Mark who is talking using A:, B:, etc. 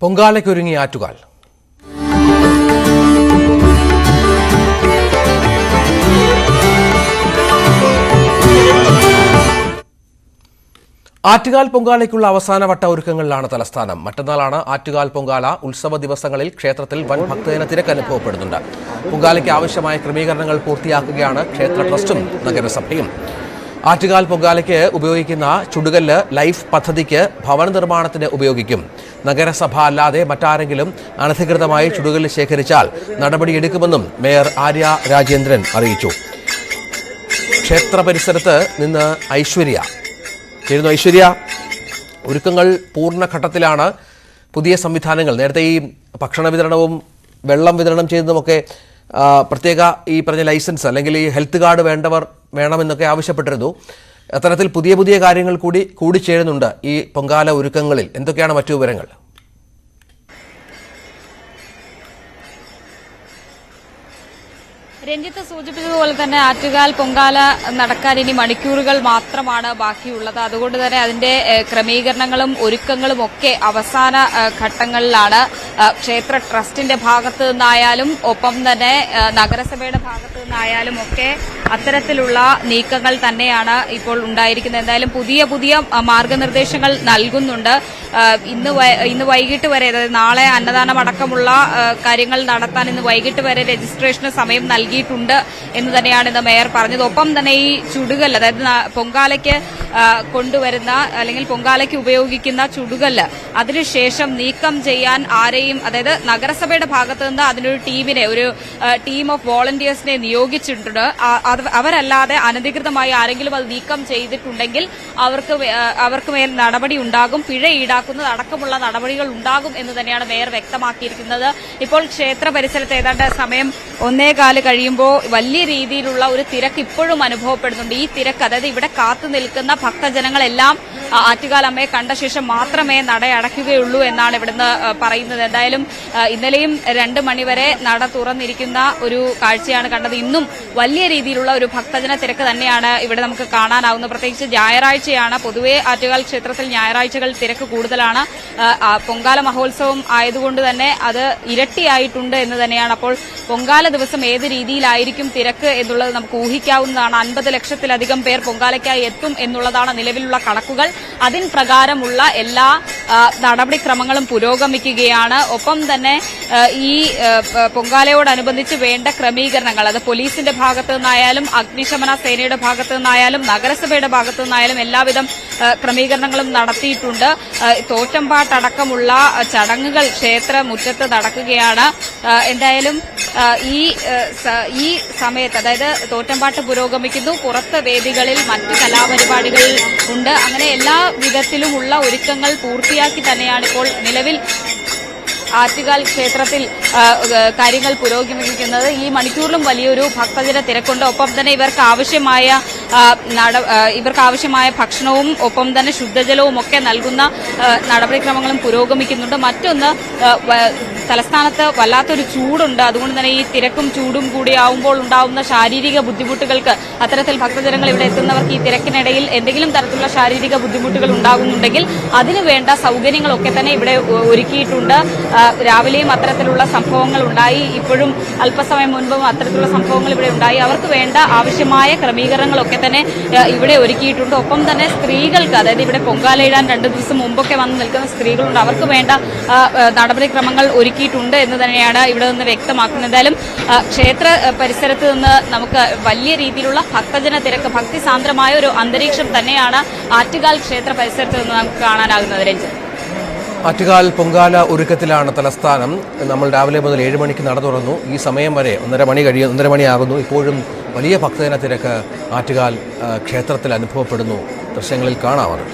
A: പൊങ്കാലയ്ക്കൊരുങ്ങി ആറ്റുകാൽ. ആറ്റുകാൽ പൊങ്കാലയ്ക്കുള്ള അവസാനവട്ട ഒരുക്കങ്ങളിലാണ് തലസ്ഥാനം. മറ്റന്നാളാണ് ആറ്റുകാൽ പൊങ്കാല. ഉത്സവ ദിവസങ്ങളിൽ ക്ഷേത്രത്തിൽ വൻ ഭക്തജന തിരക്ക് അനുഭവപ്പെടുന്നുണ്ട്. പൊങ്കാലയ്ക്ക് ആവശ്യമായ ക്രമീകരണങ്ങൾ പൂർത്തിയാക്കുകയാണ് ക്ഷേത്ര ട്രസ്റ്റും നഗരസഭയും. ആറ്റുകാൽ പൊങ്കാലയ്ക്ക് ഉപയോഗിക്കുന്ന ചുടുകല്ല് ലൈഫ് പദ്ധതിക്ക് ഭവന നിർമ്മാണത്തിന് ഉപയോഗിക്കും. നഗരസഭ അല്ലാതെ മറ്റാരെങ്കിലും അനധികൃതമായി ചുടുകല്ല് ശേഖരിച്ചാൽ നടപടിയെടുക്കുമെന്നും മേയർ ആര്യ രാജേന്ദ്രൻ അറിയിച്ചു. ക്ഷേത്ര പരിസരത്ത് നിന്ന് ഐശ്വര്യ, ഒരുക്കങ്ങൾ പൂർണ്ണഘട്ടത്തിലാണ്. പുതിയ സംവിധാനങ്ങൾ, നേരത്തെ ഈ ഭക്ഷണ വിതരണവും വെള്ളം വിതരണം ചെയ്യുന്നതുമൊക്കെ പ്രത്യേക ഈ പറഞ്ഞ ലൈസൻസ് അല്ലെങ്കിൽ ഈ ഹെൽത്ത് കാർഡ് വേണമെന്നൊക്കെ ആവശ്യപ്പെട്ടിരുന്നു. അത്തരത്തിൽ പുതിയ കാര്യങ്ങൾ കൂടി ചേരുന്നുണ്ട് ഈ പൊങ്കാല ഒരുക്കങ്ങളിൽ. എന്തൊക്കെയാണ് മറ്റു വിവരങ്ങൾ?
B: രഞ്ജിത്ത് സൂചിപ്പിച്ചതുപോലെ തന്നെ ആറ്റുകാൽ പൊങ്കാല നടക്കാൻ ഇനി മണിക്കൂറുകൾ മാത്രമാണ് ബാക്കിയുള്ളത്. അതുകൊണ്ട് തന്നെ അതിന്റെ ക്രമീകരണങ്ങളും ഒരുക്കങ്ങളും ഒക്കെ അവസാന ഘട്ടങ്ങളിലാണ്. ക്ഷേത്ര ട്രസ്റ്റിന്റെ ഭാഗത്ത് നിന്നായാലും ഒപ്പം തന്നെ നഗരസഭയുടെ ഭാഗത്ത് നിന്നായാലും ഒക്കെ അത്തരത്തിലുള്ള നീക്കങ്ങൾ തന്നെയാണ് ഇപ്പോൾ ഉണ്ടായിരിക്കുന്നത്. എന്തായാലും പുതിയ മാർഗനിർദ്ദേശങ്ങൾ നൽകുന്നുണ്ട്. ഇന്ന് വൈകിട്ട് വരെ, അതായത് നാളെ അന്നദാനം അടക്കമുള്ള കാര്യങ്ങൾ നടത്താൻ ഇന്ന് വൈകിട്ട് വരെ രജിസ്ട്രേഷന് സമയം നൽകിയിട്ടുണ്ട് എന്ന് തന്നെയാണ് ഇന്ന് മേയർ പറഞ്ഞത്. ഒപ്പം തന്നെ ഈ ചുടുകല്ല്, അതായത് പൊങ്കാലയ്ക്ക് കൊണ്ടുവരുന്ന അല്ലെങ്കിൽ പൊങ്കാലയ്ക്ക് ഉപയോഗിക്കുന്ന ചുടുകല്ല് അതിനുശേഷം നീക്കം ചെയ്യാൻ ആരെയും, അതായത് നഗരസഭയുടെ ഭാഗത്ത് നിന്ന് അതിനൊരു ടീം ഓഫ് വോളണ്ടിയേഴ്സിനെ നിയോഗിച്ചിട്ടുണ്ട്. അവരല്ലാതെ അനധികൃതമായി ആരെങ്കിലും അത് നീക്കം ചെയ്തിട്ടുണ്ടെങ്കിൽ അവർക്ക് മേൽ നടപടി ഉണ്ടാകും. പിഴ ഈടാക്കുന്നത് അടക്കമുള്ള നടപടികൾ ഉണ്ടാകും എന്ന് തന്നെയാണ് മേയർ വ്യക്തമാക്കിയിരിക്കുന്നത്. ഇപ്പോൾ ക്ഷേത്ര പരിസരത്ത് ഏതാണ്ട് സമയം 1:15 കഴിയുമ്പോൾ വലിയ രീതിയിലുള്ള ഒരു തിരക്ക് ഇപ്പോഴും അനുഭവപ്പെടുന്നുണ്ട്. ഈ തിരക്ക്, അതായത് ഇവിടെ കാത്തു നിൽക്കുന്ന ഭക്തജനങ്ങളെല്ലാം ആറ്റുകാൽ അമ്മയെ കണ്ട ശേഷം മാത്രമേ നട അടയ്ക്കുകയുള്ളൂ എന്നാണ് ഇവിടുന്ന് പറയുന്നത്. എന്തായാലും ഇന്നലെയും 2 മണിവരെ നട തുറന്നിരിക്കുന്ന ഒരു കാഴ്ചയാണ് കണ്ടത്. ഇന്നും വലിയ രീതിയിലുള്ള ഒരു ഭക്തജന തിരക്ക് തന്നെയാണ് ഇവിടെ നമുക്ക് കാണാനാവുന്നത്. പ്രത്യേകിച്ച് ഞായറാഴ്ചയാണ്. പൊതുവെ ആറ്റുകാൽ ക്ഷേത്രത്തിൽ ഞായറാഴ്ചകൾ തിരക്ക് കൂടുതലാണ്. പൊങ്കാല മഹോത്സവം ആയതുകൊണ്ട് തന്നെ അത് ഇരട്ടിയായിട്ടുണ്ട് എന്ന് തന്നെയാണ്. അപ്പോൾ പൊങ്കാല ദിവസം ഏത് രീതിയിലായിരിക്കും തിരക്ക് എന്നുള്ളത് നമുക്ക് ഊഹിക്കാവുന്നതാണ്. 50 ലക്ഷത്തിലധികം പേർ പൊങ്കാലയ്ക്കായി എത്തും എന്നുള്ളതാണ് നിലവിലുള്ള കണക്കുകൾ. അതിൻ പ്രകാരമുള്ള എല്ലാ നടപടിക്രമങ്ങളും പുരോഗമിക്കുകയാണ്. ഒപ്പം തന്നെ ഈ പൊങ്കാലയോടനുബന്ധിച്ച് വേണ്ട ക്രമീകരണങ്ങൾ, അത് പോലീസിന്റെ ഭാഗത്തു നിന്നായാലും അഗ്നിശമന സേനയുടെ ഭാഗത്തു നിന്നായാലും നഗരസഭയുടെ ഭാഗത്തു നിന്നായാലും എല്ലാവിധം ക്രമീകരണങ്ങളും നടത്തിയിട്ടുണ്ട്. തോറ്റമ്പാട്ടടക്കമുള്ള ചടങ്ങുകൾ ക്ഷേത്ര മുറ്റത്ത് നടക്കുകയാണ്. എന്തായാലും ഈ സമയത്ത്, അതായത് തോറ്റമ്പാട്ട് പുരോഗമിക്കുന്നു, പുറത്ത് വേദികളിൽ മറ്റ് കലാപരിപാടികൾ ഉണ്ട്. അങ്ങനെ എല്ലാ വിധത്തിലുമുള്ള ഒരുക്കങ്ങൾ പൂർത്തിയാക്കി തന്നെയാണ് ഇപ്പോൾ നിലവിൽ ആറ്റുകാൽ ക്ഷേത്രത്തിൽ കാര്യങ്ങൾ പുരോഗമിക്കുന്നത്. ഈ മണിക്കൂറിലും വലിയൊരു ഭക്തജന തിരക്കുണ്ട്. ഒപ്പം തന്നെ ഇവർക്ക് ആവശ്യമായ ഭക്ഷണവും ഒപ്പം തന്നെ ശുദ്ധജലവും ഒക്കെ നൽകുന്ന നടപടിക്രമങ്ങളും പുരോഗമിക്കുന്നുണ്ട്. മറ്റൊന്ന്, തലസ്ഥാനത്ത് വല്ലാത്തൊരു ചൂടുണ്ട്. അതുകൊണ്ട് തന്നെ ഈ തിരക്കും ചൂടും കൂടി ആവുമ്പോൾ ഉണ്ടാവുന്ന ശാരീരിക ബുദ്ധിമുട്ടുകൾക്ക്, അത്തരത്തിൽ ഭക്തജനങ്ങൾ ഇവിടെ എത്തുന്നവർക്ക് ഈ തിരക്കിനിടയിൽ എന്തെങ്കിലും തരത്തിലുള്ള ശാരീരിക ബുദ്ധിമുട്ടുകൾ ഉണ്ടാകുന്നുണ്ടെങ്കിൽ അതിനുവേണ്ട സൗകര്യങ്ങളൊക്കെ തന്നെ ഇവിടെ ഒരുക്കിയിട്ടുണ്ട്. രാവിലെയും അത്തരത്തിലുള്ള സംഭവങ്ങൾ ഉണ്ടായി. ഇപ്പോഴും അല്പസമയം മുൻപും അത്തരത്തിലുള്ള സംഭവങ്ങൾ ഇവിടെ ഉണ്ടായി. അവർക്ക് വേണ്ട ആവശ്യമായ ക്രമീകരണങ്ങളൊക്കെ തന്നെ ഇവിടെ ഒരുക്കിയിട്ടുണ്ട്. ഒപ്പം തന്നെ സ്ത്രീകൾക്ക്, അതായത് ഇവിടെ പൊങ്കാലയിടാൻ 2 ദിവസം മുമ്പൊക്കെ വന്ന് നിൽക്കുന്ന സ്ത്രീകളുണ്ട്. അവർക്ക് വേണ്ട നടപടിക്രമങ്ങൾ ഒരുക്കിയിട്ടുണ്ട് എന്ന് തന്നെയാണ് ഇവിടെ നിന്ന് വ്യക്തമാക്കുന്നത്. എന്തായാലും ക്ഷേത്ര പരിസരത്ത് നിന്ന് നമുക്ക് വലിയ രീതിയിലുള്ള ഭക്തജന തിരക്ക്, ഭക്തിസാന്ദ്രമായ ഒരു അന്തരീക്ഷം തന്നെയാണ് ആറ്റുകാൽ ക്ഷേത്ര പരിസരത്ത് നിന്ന് നമുക്ക് കാണാനാകുന്നത്. രഞ്ജിത്ത്,
A: ആറ്റുകാൽ പൊങ്കാല ഒരുക്കത്തിലാണ് തലസ്ഥാനം. നമ്മൾ രാവിലെ മുതൽ 7 മണിക്ക് നട തുറന്നു. ഈ സമയം വരെ 1:30 മണിയാകുന്നു. ഇപ്പോഴും വലിയ ഭക്തജന തിരക്ക് ആറ്റുകാൽ ക്ഷേത്രത്തിൽ അനുഭവപ്പെടുന്നു. ദൃശ്യങ്ങളിൽ കാണാമത്.